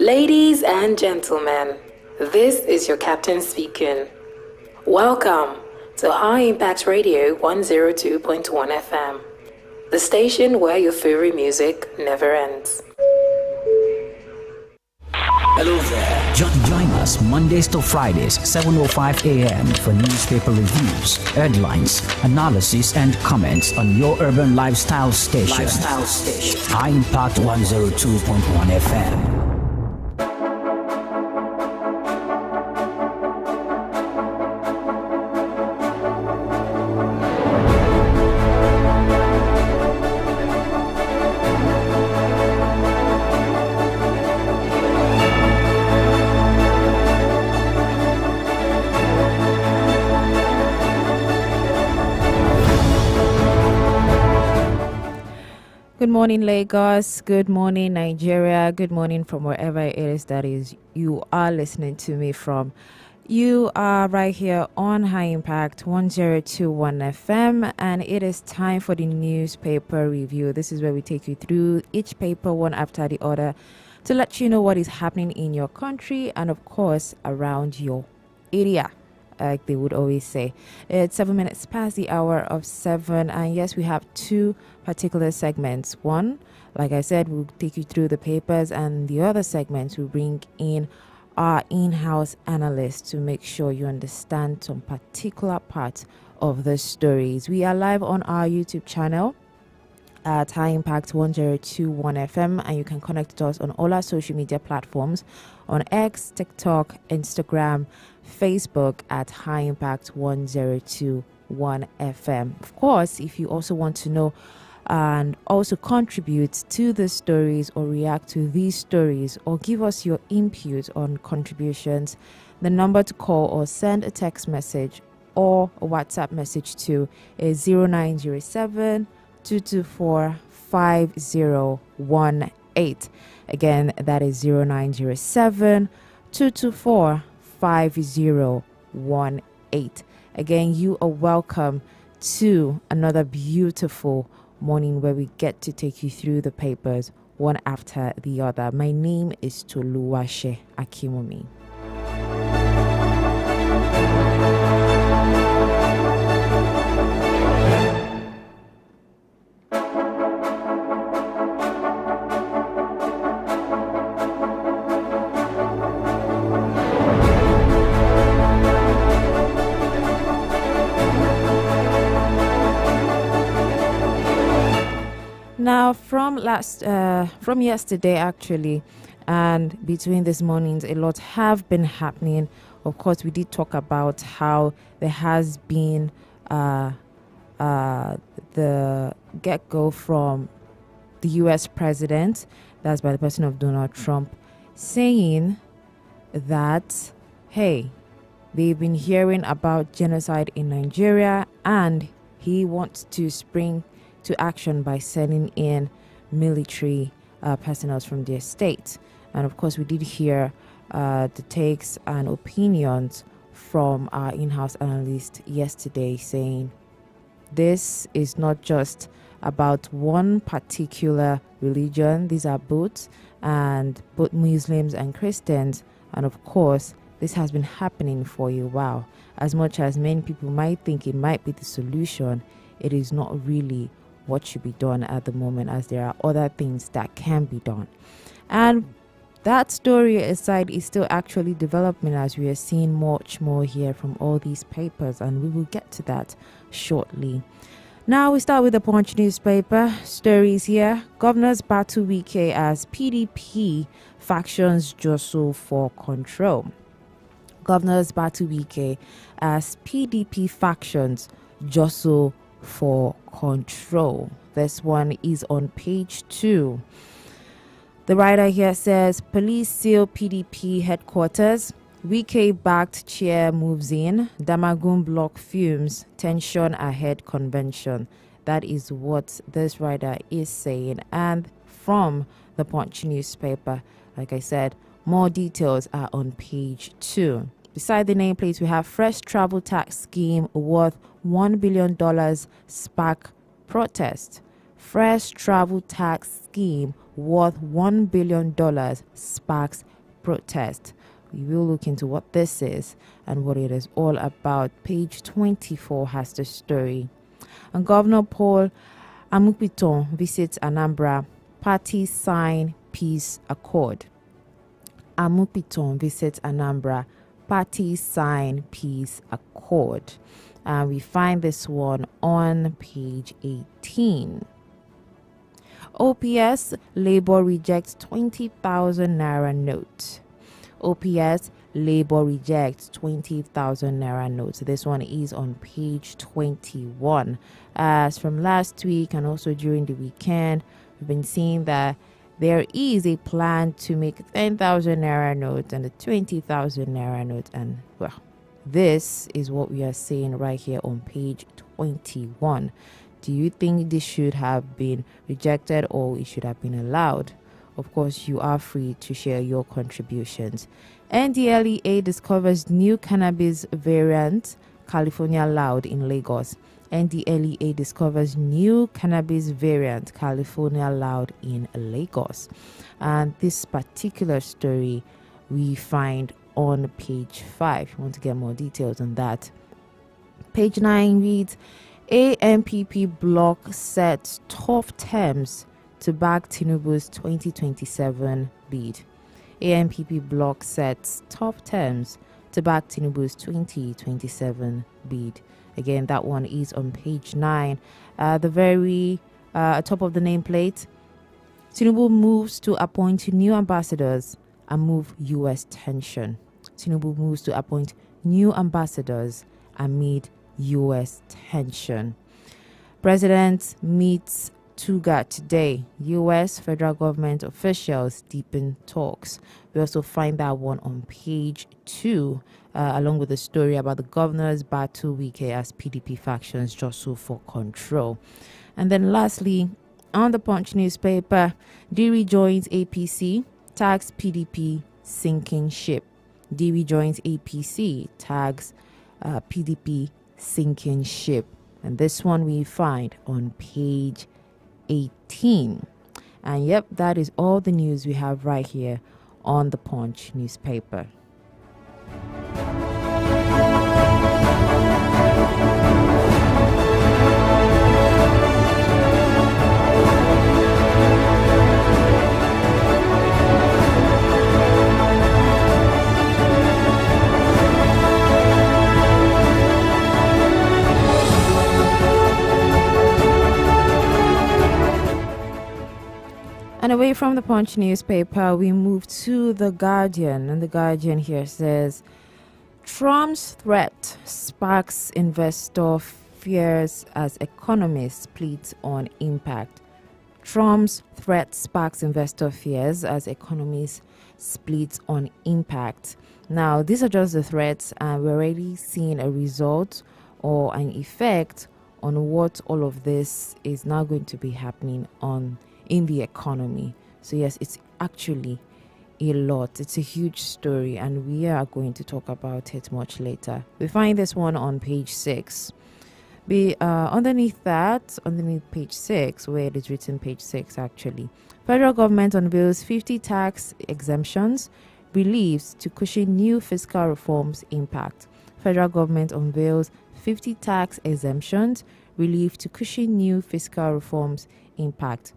Ladies and gentlemen, this is your captain speaking. Welcome to High Impact Radio 102.1 FM, the station where your favorite music never ends. Hello there. Join us Mondays to Fridays, 7:05 a.m. for newspaper reviews, headlines, analysis, and comments on your urban lifestyle station. High Impact 102.1 FM. Good morning, Lagos. Good morning, Nigeria. Good morning from wherever it is that is you are listening to me from. You are right here on High Impact 102.1 FM, and it is time for the newspaper review. This is where we take you through each paper one after the other to let you know what is happening in your country and, of course, around your area, like they would always say. It's 7 minutes past the hour of 7, and yes, we have two particular segments. One, like I said, we'll take you through the papers, and the other segment will bring in our in-house analyst to make sure you understand some particular parts of the stories. We are live on our YouTube channel at High Impact 102.1 FM, and you can connect to us on all our social media platforms on X, TikTok, Instagram, Facebook at High Impact 102.1 FM. Of course, if you also want to know and also contribute to the stories or react to these stories or give us your input on contributions, the number to call or send a text message or a WhatsApp message to is 0907 224 5018. Again, that is 0907 224 5018. Again, you are welcome to another beautiful morning where we get to take you through the papers one after the other. My name is Toluwase Akimomi. Now, from yesterday, actually, and between these mornings, a lot have been happening. Of course, we did talk about how there has been the get-go from the U.S. president, that's by the person of Donald Trump, saying that, hey, they've been hearing about genocide in Nigeria, and he wants to spring to action by sending in military personnel from their state. And of course, we did hear the takes and opinions from our in-house analyst yesterday saying this is not just about one particular religion. These are both Muslims and Christians. And of course, this has been happening for a while. As much as many people might think it might be the solution, it is not really what should be done at the moment, as there are other things that can be done. And that story aside is still actually developing, as we are seeing much more here from all these papers, and we will get to that shortly. Now we start with the Punch newspaper stories here. Governors battle Wike as PDP factions jostle for control. Governors battle Wike as PDP factions jostle for control. This one is on page 2. The writer here says, police seal PDP headquarters. Wike-backed chair moves in. Damagun block fumes. Tension ahead convention. That is what this writer is saying. And from the Punch newspaper, like I said, more details are on page 2. Beside the nameplate, we have fresh travel tax scheme worth $1 billion spark protest. Fresh travel tax scheme worth $1 billion sparks protest. We will look into what this is and what it is all about. Page 24 has the story. And Governor Paul Amupiton visits Anambra. Parties sign peace accord. Amupiton visits Anambra. Parties sign peace accord. And we find this one on page 18. OPS, Labour rejects 20,000 naira note. OPS, Labour rejects 20,000 naira notes. This one is on page 21. As from last week and also during the weekend, we've been seeing that there is a plan to make 10,000 naira notes and a 20,000 naira note. And well, this is what we are seeing right here on page 21. Do you think this should have been rejected or it should have been allowed? Of course, you are free to share your contributions. NDLEA discovers new cannabis variant, California loud in Lagos. NDLEA discovers new cannabis variant, California loud in Lagos. And this particular story we find on page 5. If you want to get more details on that. Page 9 reads, AMPP bloc sets tough terms to back Tinubu's 2027 bid. AMPP bloc sets tough terms to back Tinubu's 2027 bid. Again, that one is on page 9. The very top of the nameplate, Tinubu moves to appoint new ambassadors amid U.S. tension. Tinubu moves to appoint new ambassadors amid U.S. tension. President meets Tuga today. U.S. federal government officials deepen talks. We also find that one on page 2, along with the story about the governor's battle week as PDP factions jostle for control. And then lastly, on the Punch newspaper, Diri joins APC, tags PDP sinking ship. Diri joins APC, tags PDP sinking ship. And this one we find on page 18. And yep, that is all the news we have right here on the Punch newspaper. And away from the Punch newspaper, we move to The Guardian. And The Guardian here says, Trump's threat sparks investor fears as economists split on impact. Trump's threat sparks investor fears as economists split on impact. Now, these are just the threats, and we're already seeing a result or an effect on what all of this is now going to be happening in the economy. So yes, it's actually a lot. It's a huge story, and we are going to talk about it much later. We find this one on page 6. Underneath page 6, where it is written page 6 actually, federal government unveils 50 tax exemptions, reliefs to cushion new fiscal reforms impact. Federal government unveils 50 tax exemptions, relief to cushion new fiscal reforms impact.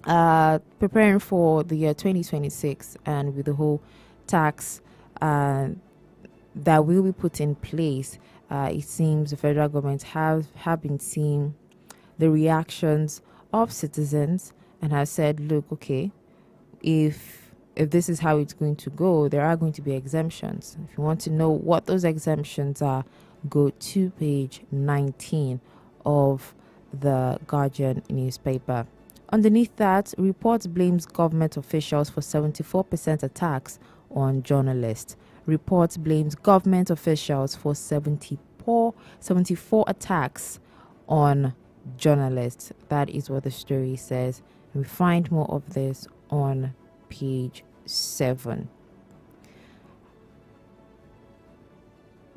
Preparing for the year 2026 and with the whole tax that will be put in place, it seems the federal government have been seeing the reactions of citizens and has said, look, okay, if this is how it's going to go, there are going to be exemptions. If you want to know what those exemptions are, go to page 19 of the Guardian newspaper. Underneath that, report blames government officials for 74% attacks on journalists. Report blames government officials for 74 attacks on journalists. That is what the story says. We find more of this on page 7.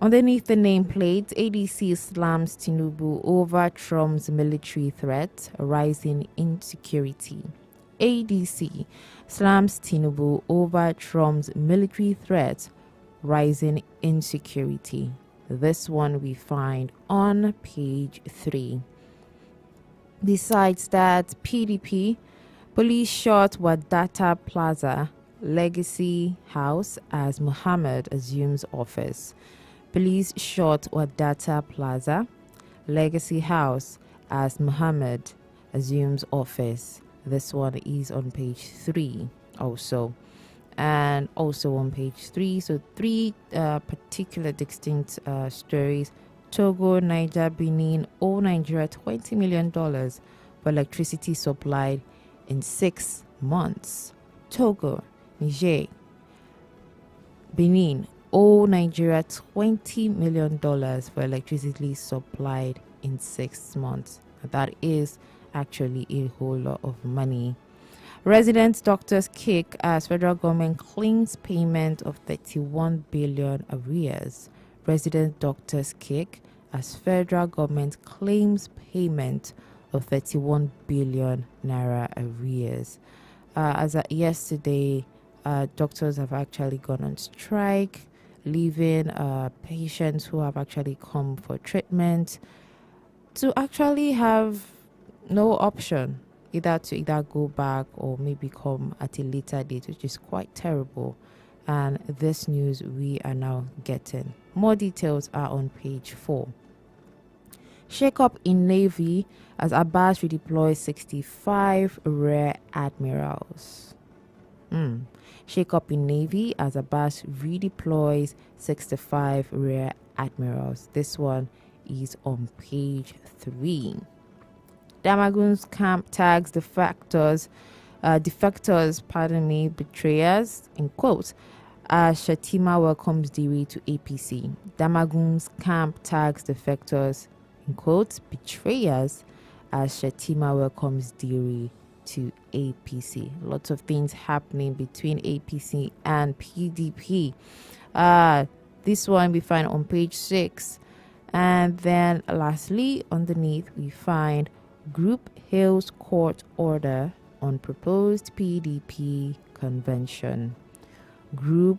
Underneath the nameplate, ADC slams Tinubu over Trump's military threat, rising insecurity. ADC slams Tinubu over Trump's military threat, rising insecurity. This one we find on page 3. Besides that, PDP, police shot Wadata Plaza, Legacy House as Muhammad assumes office. Police shot Wadata Plaza, Legacy House as Muhammad assumes office. This one is on page 3 also. And also on page 3, so 3 particular distinct stories. Togo, Niger, Benin owe Nigeria $20 million for electricity supplied in 6 months. Togo, Niger, Benin owe Nigeria $20 million for electricity supplied in 6 months. That is actually a whole lot of money. Resident doctors kick as federal government claims payment of 31 billion arrears. Resident doctors kick as federal government claims payment of 31 billion naira arrears. As of yesterday, doctors have actually gone on strike, leaving patients who have actually come for treatment to actually have no option, either to go back or maybe come at a later date, which is quite terrible. And this news we are now getting. More details are on page 4. Shake up in Navy as Abbas redeploys 65 rear admirals. Shake up in Navy as Abbas redeploys 65 rear admirals. This one is on page 3. Damagun's camp tags defectors, betrayers, in quotes, as Shatima welcomes Diri to APC. Damagun's camp tags defectors, in quotes, betrayers, as Shatima welcomes Diri to APC. Lots of things happening between APC and PDP. This one we find on page 6. And then lastly, underneath, we find Group hails court order on proposed PDP convention. Group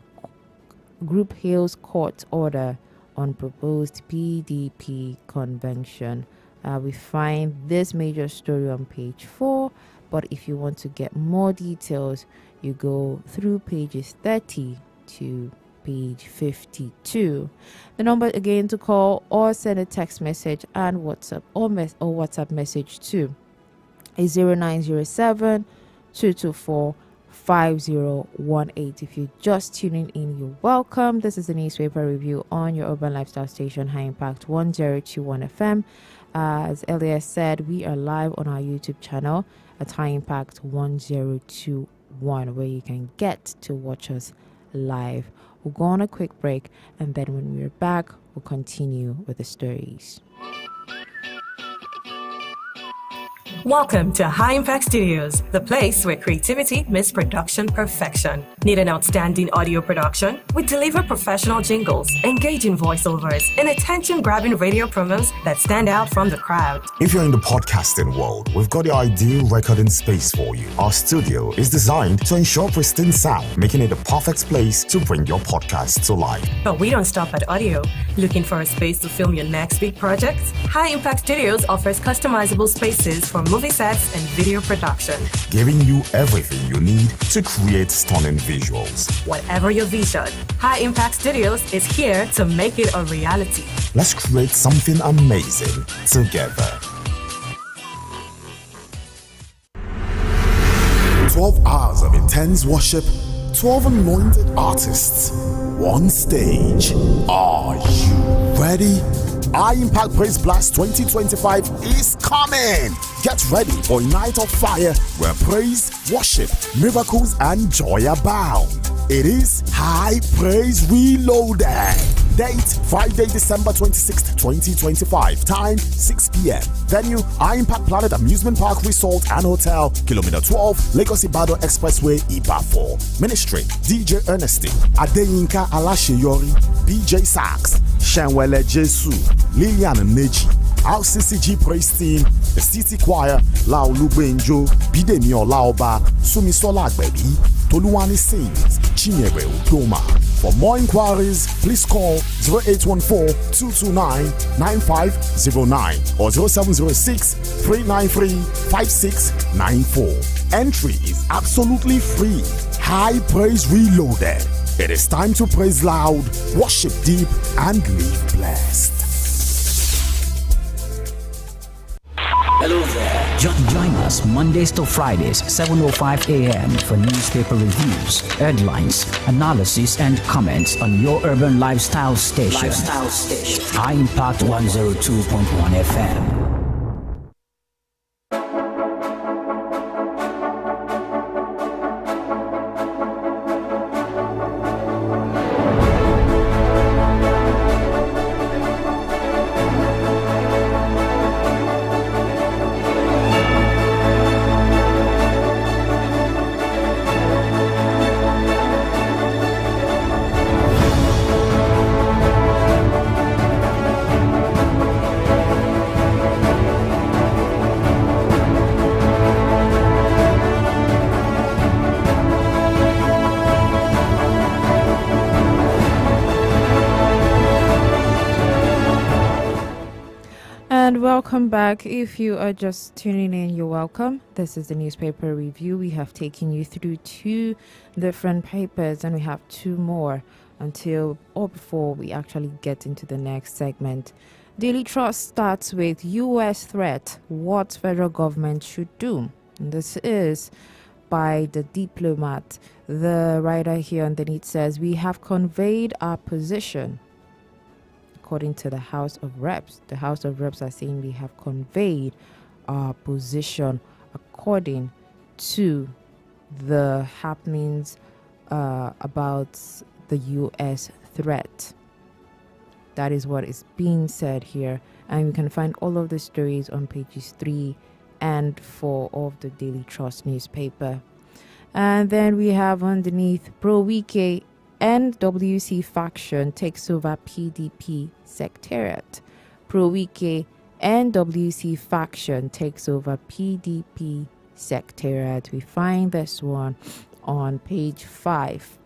hails court order on proposed PDP convention. We find this major story on page 4, but if you want to get more details, you go through pages 30 to page 52. The number again to call or send a text message and WhatsApp or WhatsApp message to is 0907 224 5018. If you're just tuning in, you're welcome. This is the newspaper review on your urban lifestyle station, High Impact 1021 FM. As earlier said, we are live on our YouTube channel at High Impact 1021, where you can get to watch us live. We'll go on a quick break, and then when we're back, we'll continue with the stories. Welcome to High Impact Studios, the place where creativity meets production perfection. Need an outstanding audio production? We deliver professional jingles, engaging voiceovers, and attention-grabbing radio promos that stand out from the crowd. If you're in the podcasting world, we've got the ideal recording space for you. Our studio is designed to ensure pristine sound, making it the perfect place to bring your podcast to life. But we don't stop at audio. Looking for a space to film your next big project? High Impact Studios offers customizable spaces for movie sets and video production, giving you everything you need to create stunning visuals. Whatever your vision, High Impact Studios is here to make it a reality. Let's create something amazing together. 12 hours of intense worship, 12 anointed artists, one stage. Are you ready? High Impact Praise Blast 2025 is coming. Get ready for a night of fire where praise, worship, miracles, and joy abound. It is High Praise Reloaded. Date Friday, December 26th, 2025. Time 6 p.m. Venue High Impact Planet Amusement Park Resort and Hotel, Kilometer 12, Lagos Ibadan Expressway, Iba4. Ministry DJ Ernestine, Adeyinka Alasheyori, BJ Sax, Shenwele Jesu, Lilian Neji, our CCG praise team, the City Choir, Laolu Benjo, Bidemi Olaoba, Sumisola Agbebi, Toluwani Saints, Chinyere Udoma. For more inquiries, please call 0814-229-9509 or 0706-393-5694. Entry is absolutely free. High Praise Reloaded. It is time to praise loud, worship deep, and live blessed. Hello there. Join us Mondays to Fridays, 7:05 a.m. for newspaper reviews, headlines, analysis, and comments on your urban lifestyle station. High Impact 102.1 FM. Welcome back. If you are just tuning in, you're welcome. This is the newspaper review. We have taken you through 2 different papers and we have 2 more before we actually get into the next segment. Daily Trust starts with U.S. threat, what federal government should do. And this is by The Diplomat. The writer here underneath says, we have conveyed our position. According to the House of Reps, the House of Reps are saying we have conveyed our position according to the happenings about the U.S. threat. That is what is being said here. And you can find all of the stories on pages 3 and 4 of the Daily Trust newspaper. And then we have underneath, Pro-Wike NWC faction takes over PDP secretariat. Pro-Wike NWC faction takes over PDP secretariat. We find this one on page 5.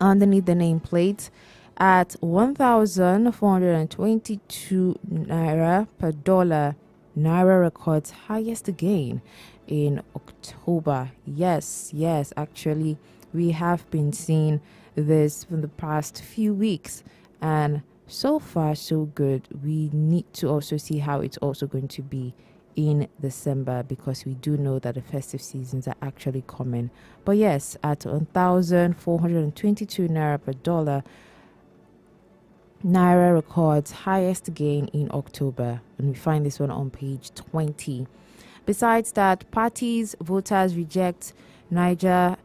Underneath the nameplate, at 1,422 naira per dollar, naira records highest gain in October. Yes, actually, we have been seeing this for the past few weeks, and so far so good. We need to also see how it's also going to be in December, because we do know that the festive seasons are actually coming. But yes, at 1,422 naira per dollar, naira records highest gain in October, and we find this one on page 20. Besides that, voters reject Niger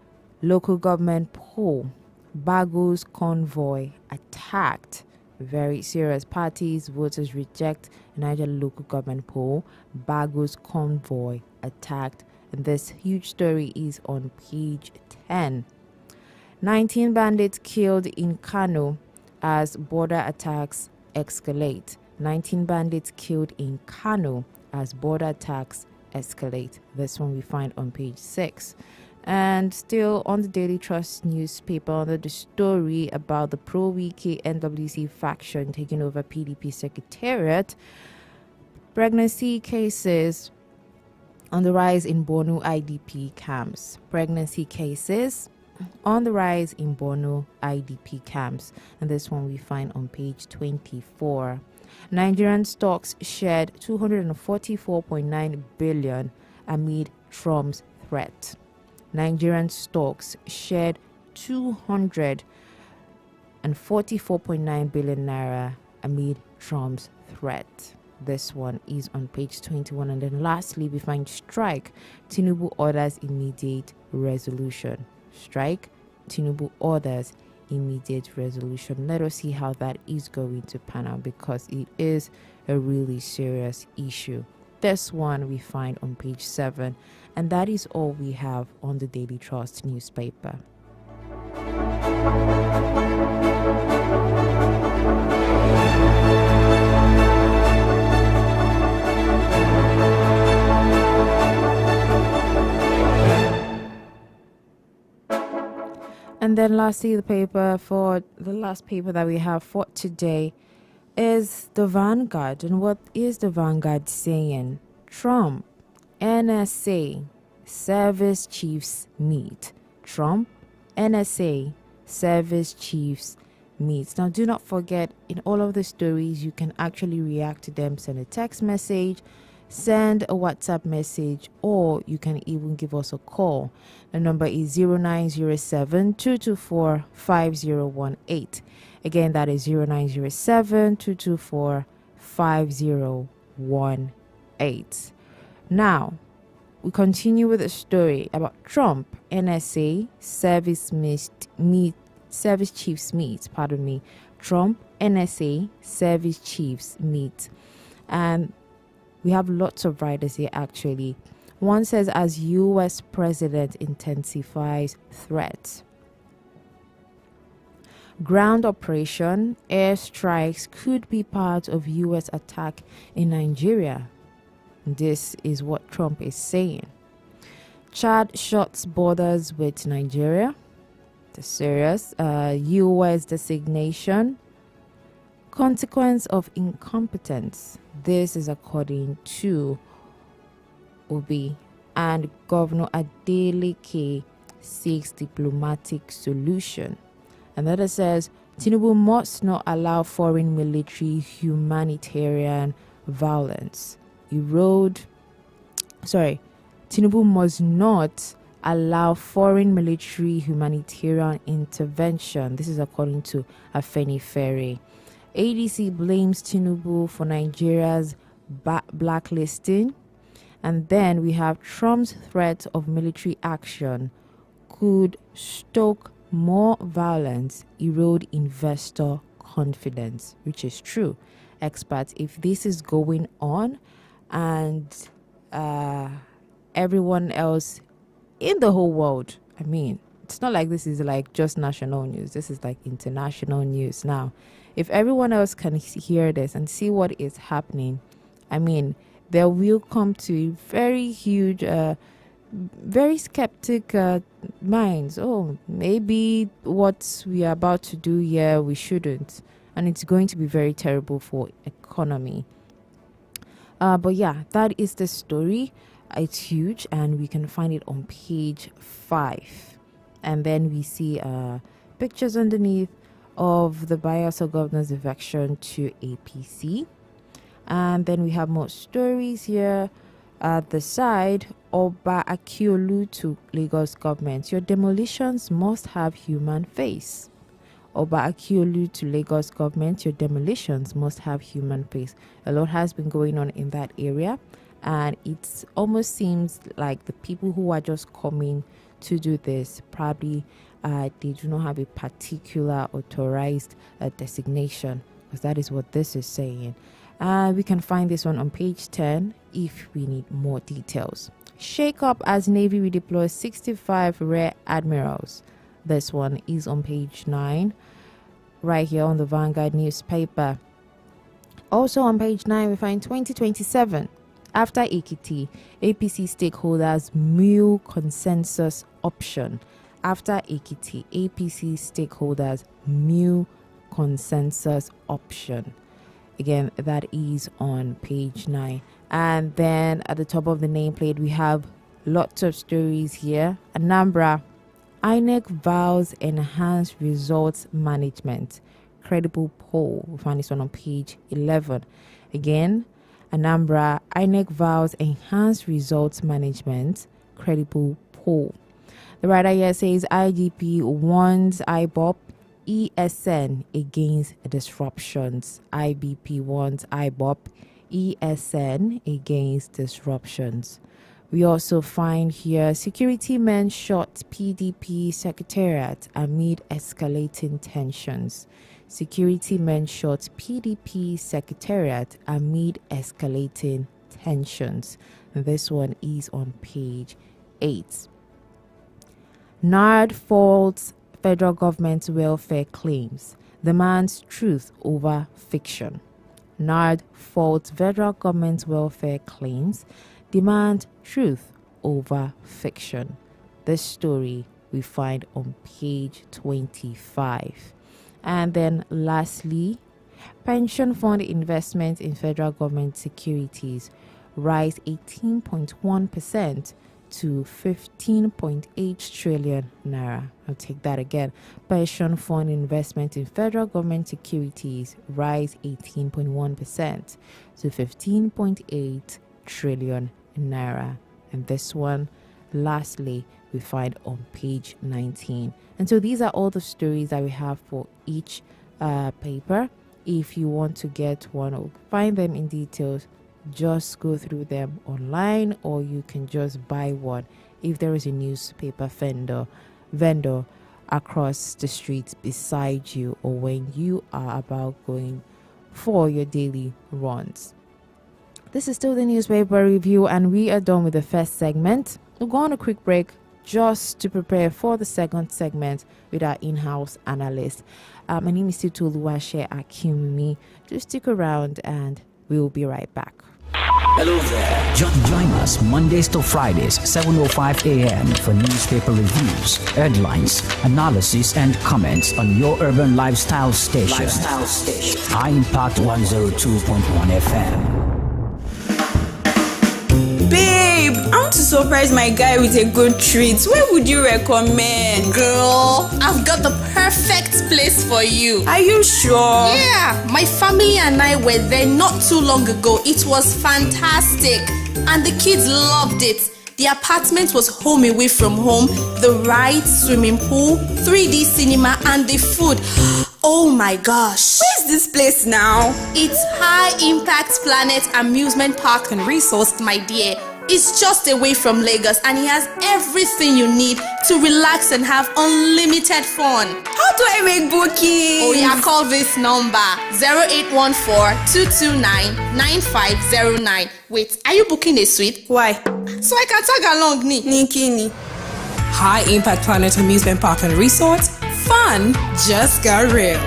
local government poll. Bago's convoy attacked. Very serious. Voters reject Niger local government poll. Bago's convoy attacked. And this huge story is on page 10. 19 bandits killed in Kano as border attacks escalate. 19 bandits killed in Kano as border attacks escalate. This one we find on page 6. And still on the Daily Trust newspaper, under the story about the Pro-Wike NWC faction taking over PDP secretariat, pregnancy cases on the rise in Borno IDP camps. Pregnancy cases on the rise in Borno IDP camps. And this one we find on page 24. Nigerian stocks shed 244.9 billion amid Trump's threat. Nigerian stocks shed 244.9 billion naira amid Trump's threat. This one is on page 21. And then lastly, we find strike. Tinubu orders immediate resolution. Strike. Tinubu orders immediate resolution. Let us see how that is going to pan out, because it is a really serious issue. This one we find on page 7. And that is all we have on the Daily Trust newspaper. And then lastly, the last paper that we have for today is the Vanguard. And what is the Vanguard saying? Trump, NSA, service chiefs meet. Trump, NSA, service chiefs meet. Now, do not forget, in all of the stories, you can actually react to them. Send a text message, send a WhatsApp message, or you can even give us a call. The number is 0907 224 5018. Again, that is 0907 224 5018. Now, we continue with a story about Trump, NSA, service chiefs meet. Trump, NSA, service chiefs meet. And we have lots of writers here actually. One says, as U.S. president intensifies threats. Ground operation, airstrikes could be part of U.S. attack in Nigeria. This is what Trump is saying. Chad shuts borders with Nigeria. The serious. U.S. designation. Consequence of incompetence. This is according to Obi. And Governor Adeleke seeks diplomatic solution. Another says, Tinubu must not allow foreign military humanitarian violence. Tinubu must not allow foreign military humanitarian intervention. This is according to Afenifere. ADC blames Tinubu for Nigeria's blacklisting. And then we have Trump's threat of military action could stoke more violence, erode investor confidence, which is true. Experts, if this is going on and everyone else in the whole world, I mean, it's not like this is like just national news. This is like international news now. If everyone else can hear this and see what is happening, I mean, there will come to very huge, very skeptic minds. Oh, maybe what we are about to do here, we shouldn't. And it's going to be very terrible for economy. But yeah, that is the story. It's huge, and we can find it on page 5. And then we see pictures underneath of the Bayelsa governor's defection to APC. And then we have more stories here at the side. Oba Akiolu to Lagos government. Your demolitions must have human face. Oba Akiolu to Lagos government. Your demolitions must have human face. A lot has been going on in that area. And it almost seems like the people who are just coming to do this probably they do not have a particular authorized designation, because that is what this is saying. We can find this one on page 10 if we need more details. Shake up as Navy redeploys 65 rear admirals. This one is on page 9, right here on the Vanguard newspaper. Also on page 9, we find 2027. After Ekiti, APC stakeholders mule consensus option. After Ekiti, APC stakeholders mule consensus option. Again, that is on page 9. And then at the top of the nameplate, we have lots of stories here. Anambra, INEC vows enhanced results management. Credible poll. We find this one on page 11. Again, Anambra, INEC vows enhanced results management. Credible poll. The writer here says IGP warns IBOP ESN against disruptions. IBP warns IBOP ESN against disruptions. We also find here security men shot PDP secretariat amid escalating tensions. Security men shot PDP secretariat amid escalating tensions. This one is on page 8. NARD faults federal government welfare claims, demands truth over fiction. NARD faults federal government welfare claims, demand truth over fiction. This story we find on page 25. And then lastly, pension fund investment in federal government securities rise 18.1% to 15.8 trillion naira. I'll take that again. Pension fund investment in federal government securities rise 18.1% to 15.8 trillion naira. And this one, lastly, we find on page 19. And so these are all the stories that we have for each paper. If you want to get one or find them in details, just go through them online, or you can just buy one if there is a newspaper vendor across the street beside you, or when you are about going for your daily runs. This is still the newspaper review, and we are done with the first segment. We'll go on a quick break just to prepare for the second segment with our in-house analyst. My name is Tituluwashe Akinwumi. Just stick around and we'll be right back. Hello there. Join us Mondays to Fridays, 7:05 a.m. for newspaper reviews, headlines, analysis, and comments on your urban lifestyle station. High Impact 102.1 FM. Babe, I want to surprise my guy with a good treat. Where would you recommend? Girl, I've got the perfect place for you. Are you sure? Yeah, my family and I were there not too long ago. It was fantastic, and the kids loved it. The apartment was home away from home, the rides, swimming pool, 3D cinema, and the food. Oh my gosh. Where's this place now? It's High Impact Planet Amusement Park and Resort, my dear. It's just away from Lagos, and it has everything you need to relax and have unlimited fun. How do I make booking? Oh yeah, call this number 0814-229-9509. Wait, are you booking a suite? Why? So I can tag along, Nikini. High Impact Planet Amusement Park and Resort. Fun just got real.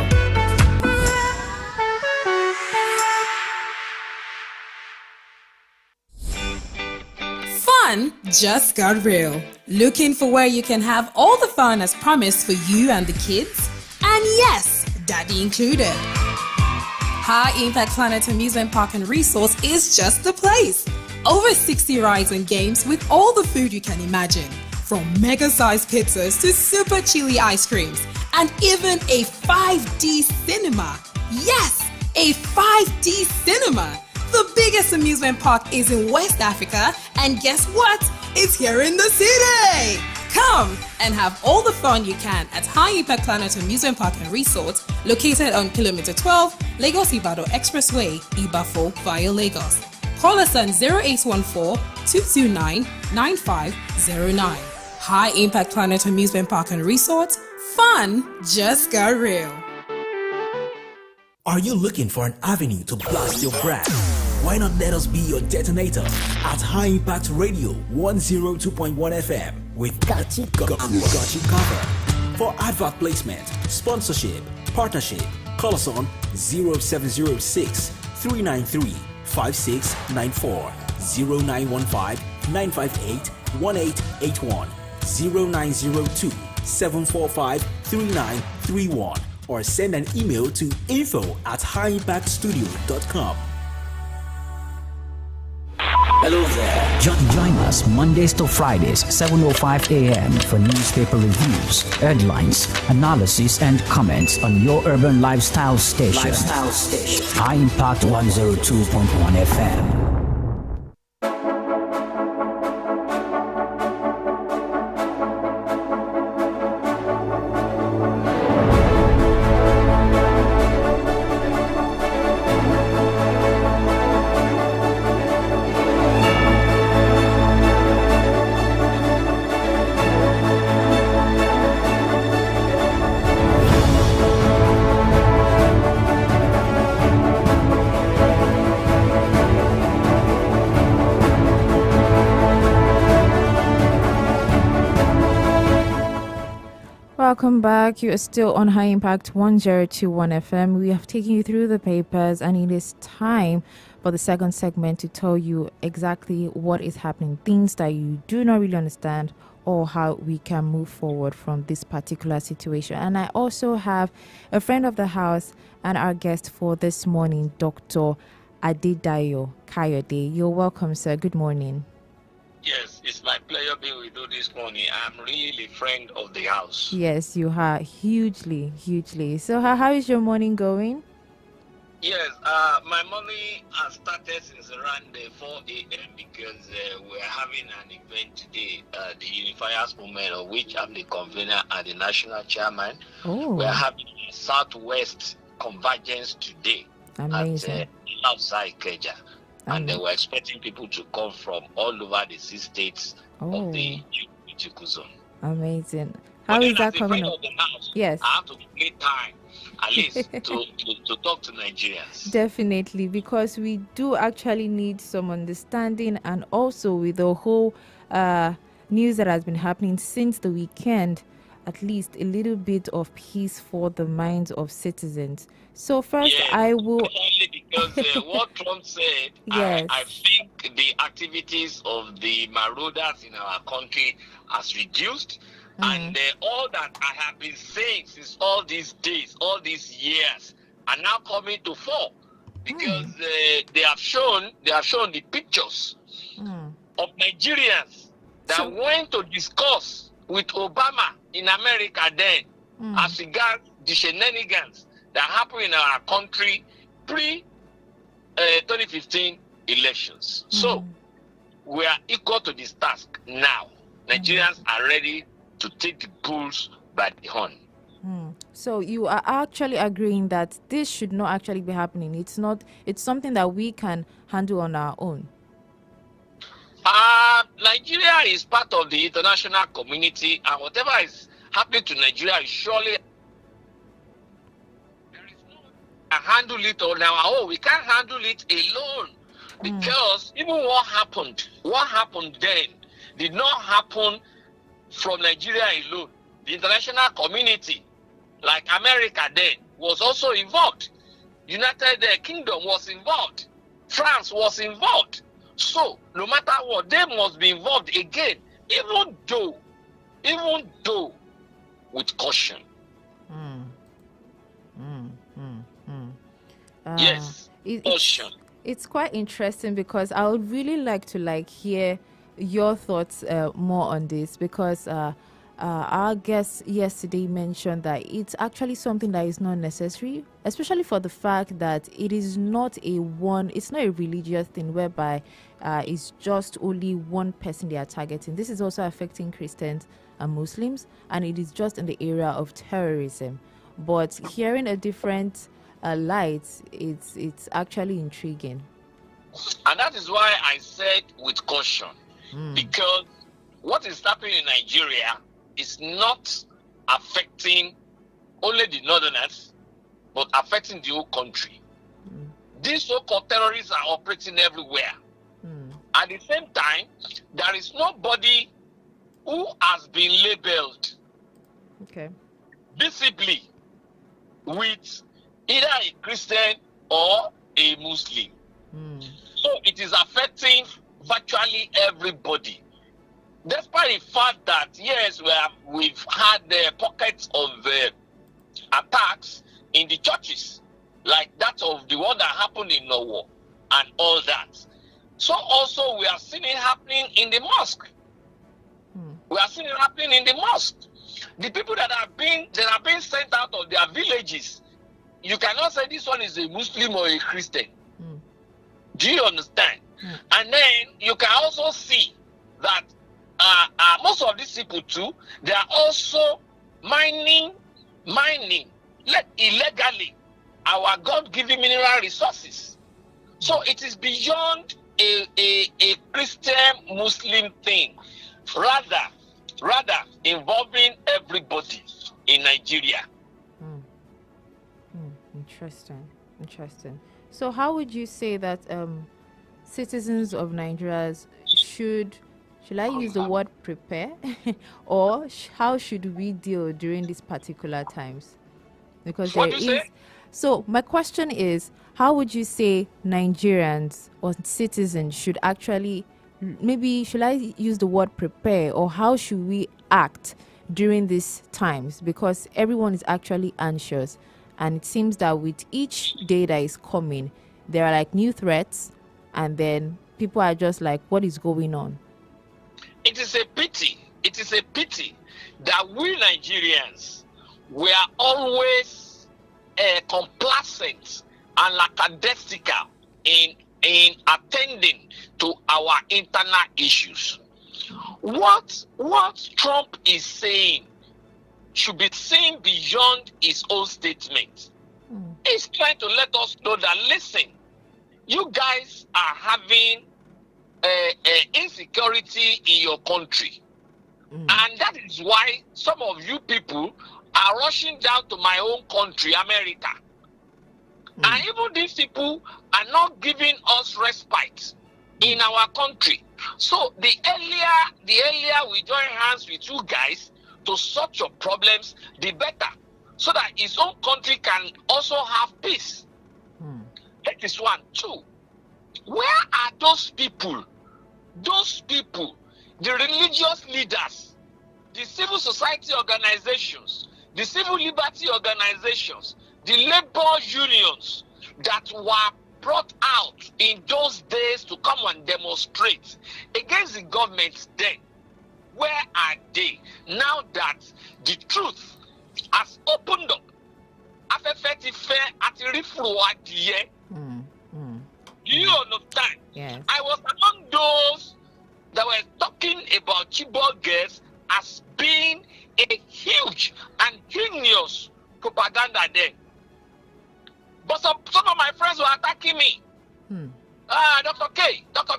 Fun just got real. Looking for where you can have all the fun as promised for you and the kids? And yes, daddy included. High Impact Planet Amusement Park and Resort is just the place. Over 60 rides and games with all the food you can imagine. From mega-sized pizzas to super chili ice creams. And even a 5D cinema. Yes, a 5D cinema. The biggest amusement park is in West Africa, and guess what? It's here in the city! Come and have all the fun you can at High Impact Planet Amusement Park and Resort, located on kilometer 12, Lagos-Ibadan Expressway, Ibafo via Lagos. Call us on 0814-229-9509. High Impact Planet Amusement Park and Resort, fun just got real. Are you looking for an avenue to blast your brand? Why not let us be your detonator at High Impact Radio 102.1 FM with Got You Covered. For advert placement, sponsorship, partnership, call us on 0706 393 5694, 0915 958 1881, 0902 745 3931, or send an email to info@highimpactstudio.com. Hello there. Join us Mondays to Fridays, 7:05 a.m. for newspaper reviews, headlines, analysis, and comments on your urban lifestyle station. High Impact 102.1 FM. Welcome back. You are still on High Impact 102.1 FM. We have taken you through the papers, and it is time for the second segment to tell you exactly what is happening, things that you do not really understand or how we can move forward from this particular situation. And I also have a friend of the house and our guest for this morning, Dr. Adedayo Kayode. You're welcome, sir. Good morning. Yes, it's my pleasure being with you this morning. I'm really a friend of the house. Yes, you are hugely. So how is your morning going? Yes, my morning has started since around 4 a.m. because we're having an event today, the Unifiers Movement, of which I'm the convener and the national chairman. Oh. We're having a Southwest Convergence today. Amazing. At outside Keja. And they were expecting people to come from all over the 6 states of the political zone. Amazing. How is that coming up? Yes. I have to make time, at least, to talk to Nigerians. Definitely, because we do actually need some understanding, and also with the whole news that has been happening since the weekend, at least a little bit of peace for the minds of citizens. So first, yes, I will... Only because what Trump said, yes. I think the activities of the marauders in our country has reduced. And all that I have been saying since all these days, all these years, are now coming to fall. Because they have shown the pictures of Nigerians that went to discuss with Obama in America then as regards the shenanigans that happened in our country pre-2015 elections. So we are equal to this task now. Nigerians are ready to take the bulls by the horn. So you are actually agreeing that this should not actually be happening. It's something that we can handle on our own. Nigeria is part of the international community, and whatever is happening to Nigeria is surely handle it on our own. We can't handle it alone, because even what happened then did not happen from Nigeria alone. The international community, like America then, was also involved. United Kingdom was involved. France was involved. So, no matter what, they must be involved again, even though with caution. Yes, caution. It's quite interesting, because I would really like to hear your thoughts more on this, because our guest yesterday mentioned that it's actually something that is not necessary, especially for the fact that it's not a religious thing whereby it's just only one person they are targeting. This is also affecting Christians and Muslims, and it is just in the area of terrorism. But hearing a different light, it's actually intriguing. And that is why I said with caution, because what is happening in Nigeria is not affecting only the northerners, but affecting the whole country. These so-called terrorists are operating everywhere. At the same time, there is nobody who has been labeled visibly with either a Christian or a Muslim. So it is affecting virtually everybody. Despite the fact that, yes, we've had pockets of attacks in the churches, like that of the one that happened in Norway and all that. So also we are seeing it happening in the mosque. We are seeing it happening in the mosque. The people that are being sent out of their villages, you cannot say this one is a Muslim or a Christian. Do you understand? And then you can also see that most of these people too, they are also mining illegally our God-given mineral resources. So it is beyond a Christian Muslim thing, rather involving everybody in Nigeria. Interesting. So how would you say that citizens of Nigeria should I use the word prepare or how should we deal during these particular times? Because so my question is, how would you say Nigerians or citizens should actually maybe should I use the word prepare, or how should we act during these times? Because everyone is actually anxious, and it seems that with each day that is coming, there are like new threats, and then people are just like, what is going on? It is a pity. It is a pity that we Nigerians were always complacent and lackadaisical in attending to our internal issues. What Trump is saying should be seen beyond his own statement. He's trying to let us know that, listen, you guys are having insecurity in your country. And that is why some of you people are rushing down to my own country, America. And even these people are not giving us respite in our country. So the earlier we join hands with you guys to sort your problems, the better. So that his own country can also have peace. That is one. Two, where are those people? Those people, the religious leaders, the civil society organizations, the civil liberty organizations, the labor unions that were brought out in those days to come and demonstrate against the government then? Where are they now that the truth has opened up? Do you understand? Yes. I was among those that were talking about Chibok girls as being a huge and heinous propaganda then. But some of my friends were attacking me. Dr.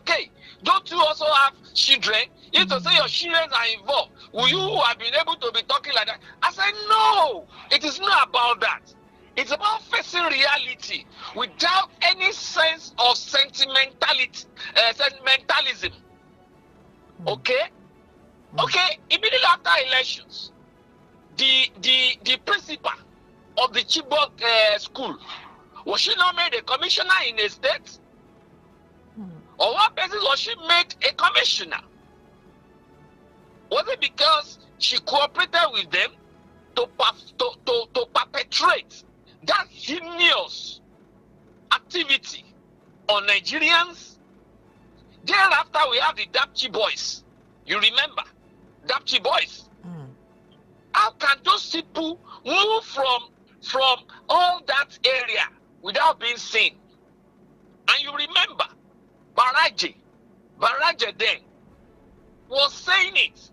K, don't you also have children? You need to say your children are involved. Will you have been able to be talking like that? I said, no, it is not about that. It's about facing reality without any sense of sentimentalism. Okay? Okay, immediately after elections, the principal of the Chibok school, was she not made a commissioner in a state? Or what basis was she made a commissioner? Was it because she cooperated with them to perpetrate that heinous activity on Nigerians? Thereafter, we have the Dapchi boys. You remember? Dapchi boys. How can those people move from all that area without being seen? And you remember, Baraje then was saying it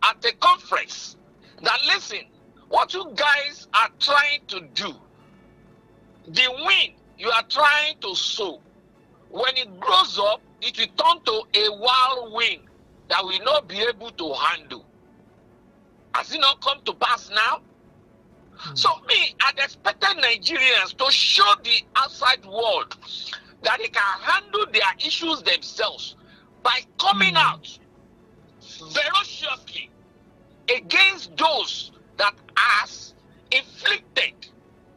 at a conference that, listen, what you guys are trying to do, the wind you are trying to sow, when it grows up, it will turn to a wild wind that will not be able to handle. Has it not come to pass now? So me, I'd expected Nigerians to show the outside world that they can handle their issues themselves by coming out ferociously against those that has inflicted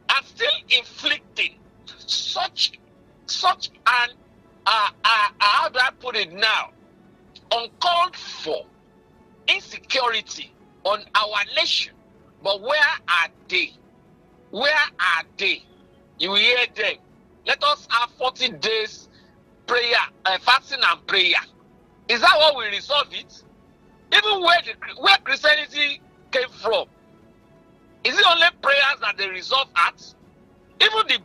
and still inflicting such an how do I put it now, uncalled for insecurity on our nation. But where are they? Where are they? You hear them. Let us have 40 days prayer, fasting and prayer. Is that what will resolve it? Even where Christianity came from, is it only prayers that they resolve at? Even the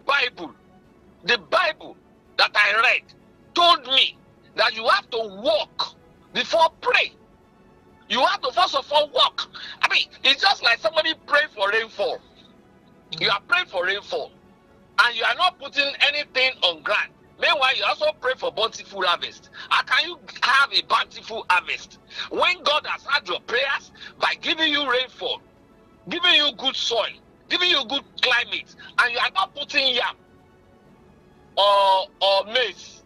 Bible that I read told me that you have to walk before pray. You have to first of all walk. I mean, it's just like somebody praying for rainfall. You are praying for rainfall, and you are not putting anything on ground. Meanwhile, you also pray for bountiful harvest. How can you have a bountiful harvest when God has heard your prayers by giving you rainfall, giving you good soil, giving you good climate, and you are not putting yam or maize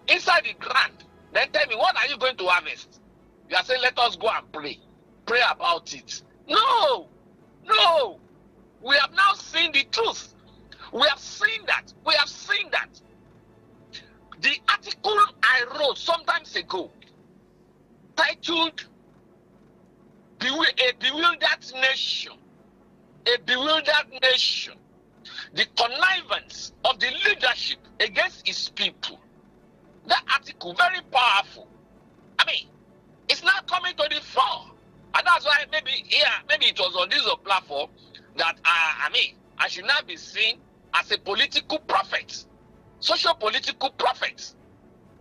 inside the ground? Then tell me, what are you going to harvest? You are saying, let us go and pray about it. No. We have now seen the truth. We have seen that. The article I wrote sometimes ago, titled A Bewildered Nation, a Bewildered Nation, the connivance of the leadership against its people. That article, very powerful. I mean, it's not coming to the fore. And that's why maybe it was on this platform that I should not be seen as a political prophet, social political prophet.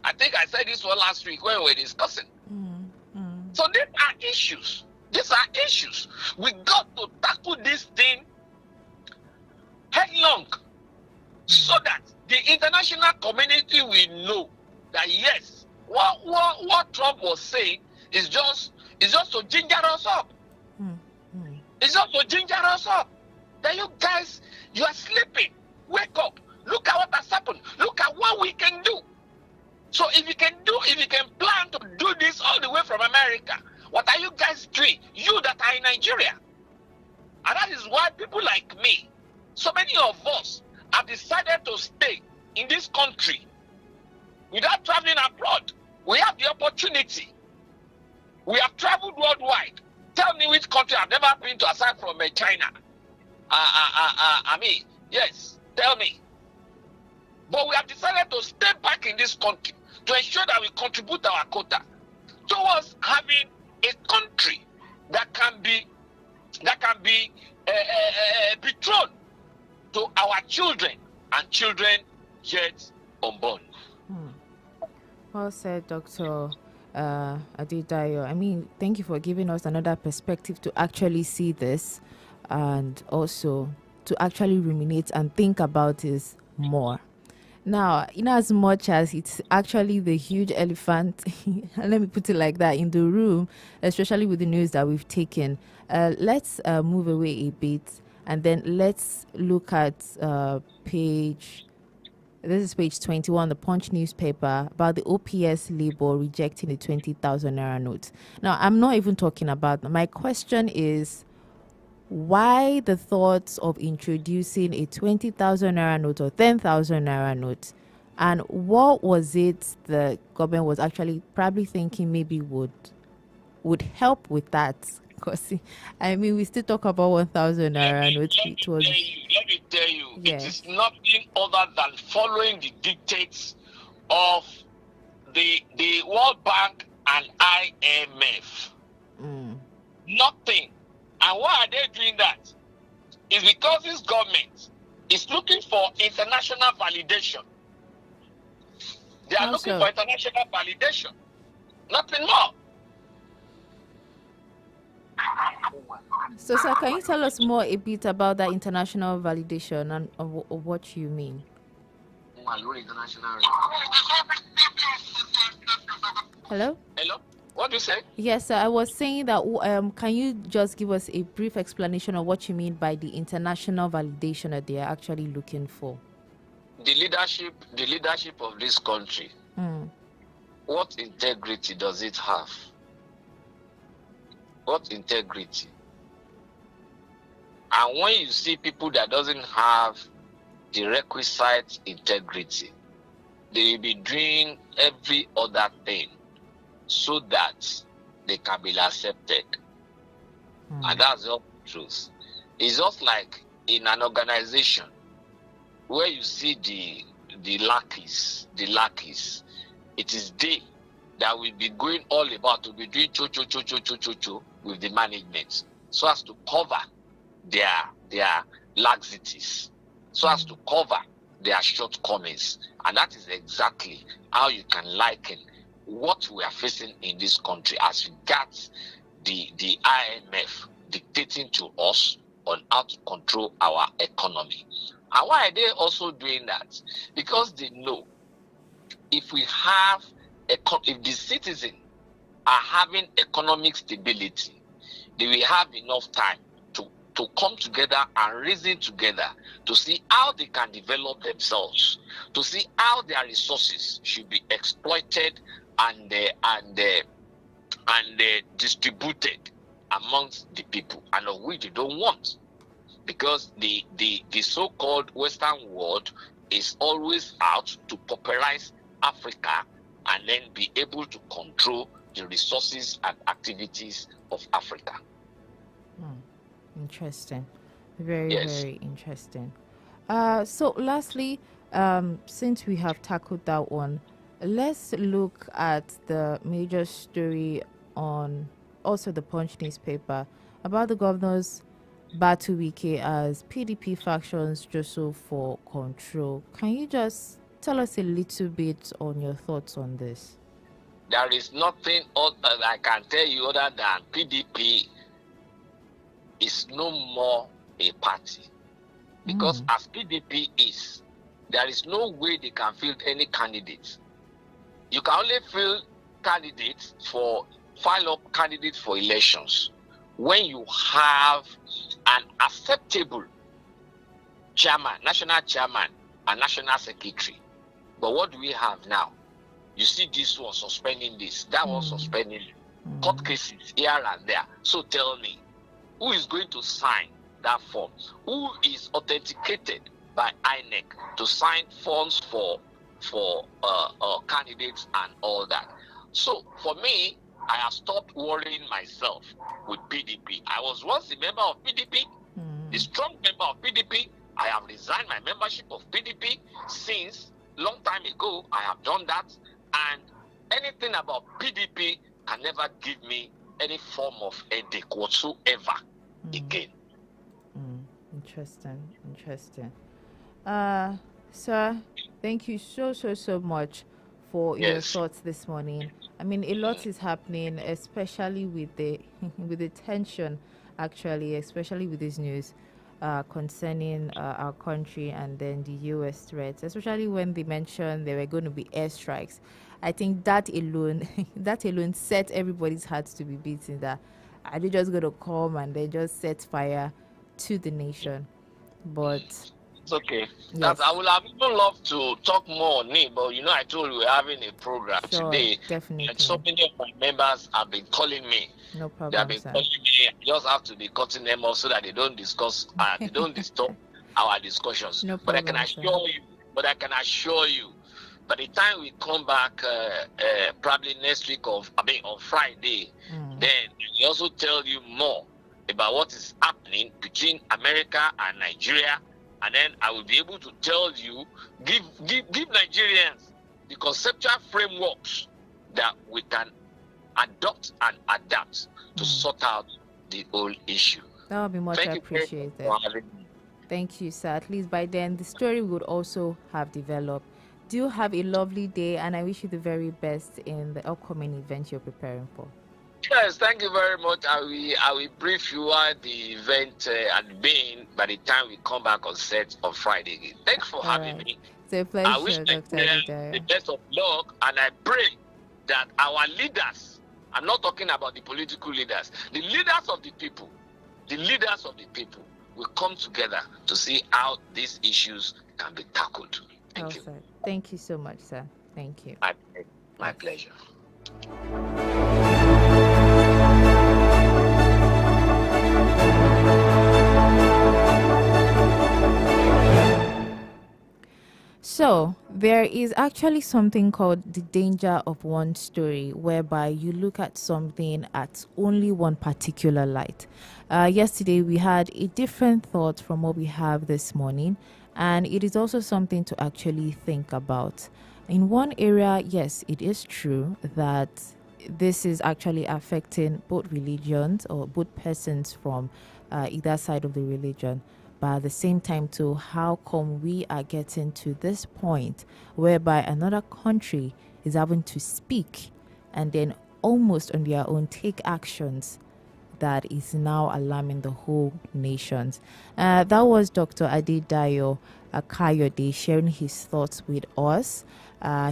I think I said this one last week when we were discussing. So these are issues. These are issues. We got to tackle this thing headlong so that the international community will know that yes, what Trump was saying is just to ginger us up. It's just to ginger us up. That you guys, you are sleeping. Wake up. Look at what has happened. Look at what we can do. So if you can plan to do this all the way from America, what are you guys doing? You that are in Nigeria. And that is why people like me, so many of us, have decided to stay in this country without traveling abroad. We have the opportunity. We have traveled worldwide. Tell me which country I've never been to aside from China. Yes, tell me. But we have decided to stay back in this country to ensure that we contribute our quota towards having a country that can be betrothed to our children and children yet unborn. Well said, Dr. Adedayo. I mean, thank you for giving us another perspective to actually see this and also to actually ruminate and think about this more. Now, in as much as it's actually the huge elephant, let me put it like that, in the room, especially with the news that we've taken, let's move away a bit and then let's look at page 21, the Punch newspaper, about the OPS Labour rejecting the 20,000 naira note. Now, I'm not even talking about that. My question is, why the thoughts of introducing a 20,000 naira note or 10,000 naira note? And what was it the government was actually probably thinking maybe would help with that? Because, I mean, we still talk about 1,000 naira note. Let me tell you, yes. It is nothing other than following the dictates of the World Bank and IMF. Nothing. And why are they doing that? It's because this government is looking for international validation. They are looking for international validation. Nothing more. So, sir, can you tell us more a bit about that international validation and of what you mean? Hello? Hello? What do you say? Yes, sir. I was saying that can you just give us a brief explanation of what you mean by the international validation that they are actually looking for? The leadership of this country. What integrity does it have? What integrity? And when you see people that doesn't have the requisite integrity, they will be doing every other thing so that they can be accepted. And that's the truth. It's just like in an organization where you see the lackeys, it is they that will be going all about to be doing cho with the management so as to cover their laxities, so as to cover their shortcomings. And that is exactly how you can liken what we are facing in this country as regards the IMF dictating to us on how to control our economy. And why are they also doing that? Because they know if the citizens are having economic stability, they will have enough time to come together and reason together to see how they can develop themselves, to see how their resources should be exploited and distributed amongst the people, and of which they don't want, because the so-called Western world is always out to pauperize Africa and then be able to control the resources and activities of Africa. Interesting. Very, Yes. very interesting. So lastly, since we have tackled that one, let's look at the major story on also the Punch newspaper about the governor's battle wiki as PDP factions jostle for control. Can you just tell us a little bit on your thoughts on this? There is nothing other I can tell you other than PDP is no more a party. Because as PDP is, there is no way they can field any candidates. You can only field candidates file up candidates for elections when you have an acceptable chairman, national chairman, and national secretary. But what do we have now? You see this one suspending this, that one suspending court cases here and there. So tell me, who is going to sign that form? Who is authenticated by INEC to sign forms for candidates and all that? So for me, I have stopped worrying myself with PDP. I was once a member of PDP, a strong member of PDP. I have resigned my membership of PDP since long time ago. I have done that, and anything about PDP can never give me any form of headache whatsoever again. Interesting. Sir, thank you so much for your thoughts this morning. I mean, a lot is happening, especially with the with the tension, actually, especially with this news concerning our country and then the U.S. threats, especially when they mentioned there were going to be airstrikes. I think that alone set everybody's hearts to be beating. That are they just going to come and they just set fire to the nation? But it's okay. Yes. I would have even loved to talk more on it, but I told you we're having a program today. Definitely. And so many of my members have been calling me. No problem. They have been calling me. I just have to be cutting them off so that they don't disturb our discussions. No But I problem, can assure you, by the time we come back, probably next week on Friday, then we also tell you more about what is happening between America and Nigeria, and then I will be able to tell you, give Nigerians the conceptual frameworks that we can adopt and adapt to sort out the whole issue. That would be much appreciated. Thank you, sir. At least by then, the story would also have developed. Do have a lovely day, and I wish you the very best in the upcoming event you're preparing for. Yes, thank you very much. I will brief you on the event and being by the time we come back on set on Friday again. Thanks for having me. It's a pleasure, I wish Dr. the best of luck, and I pray that our leaders, I'm not talking about the political leaders, the leaders of the people will come together to see how these issues can be tackled. Thank you. Thank you so much, sir. Thank you. My pleasure. So, there is actually something called the danger of one story, whereby you look at something at only one particular light. Yesterday, we had a different thought from what we have this morning, and it is also something to actually think about. In one area, yes, it is true that this is actually affecting both religions or both persons from either side of the religion. But at the same time, too, how come we are getting to this point whereby another country is having to speak and then almost on their own take actions that is now alarming the whole nations? That was Dr. Adedayo Akayode sharing his thoughts with us.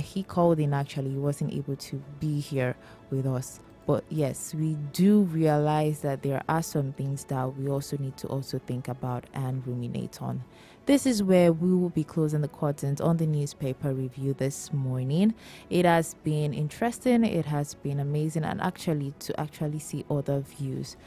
He called in, actually, he wasn't able to be here with us. But yes, we do realize that there are some things that we also need to also think about and ruminate on. This is where we will be closing the curtains on the newspaper review this morning. It has been interesting, it has been amazing, and to see other views.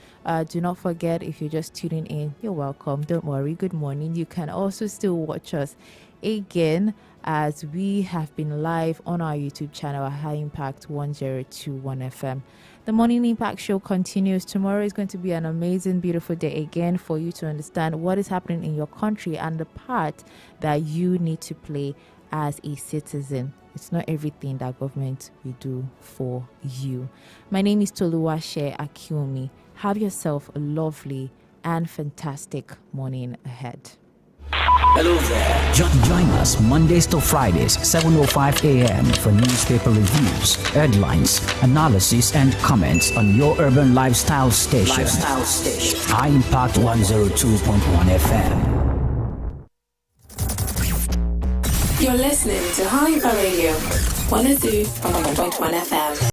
Do not forget, if you're just tuning in, you're welcome. Don't worry, good morning. You can also still watch us again, as we have been live on our YouTube channel at High Impact 1021 FM. The Morning Impact Show continues. Tomorrow is going to be an amazing, beautiful day again for you to understand what is happening in your country and the part that you need to play as a citizen. It's not everything that government will do for you. My name is Toluwase Akiomi. Have yourself a lovely and fantastic morning ahead. Hello there. Join us Mondays to Fridays, 7:05 a.m. for newspaper reviews, headlines, analysis, and comments on your urban lifestyle station. High Impact 102.1 FM. You're listening to High Impact Radio 102.1 FM.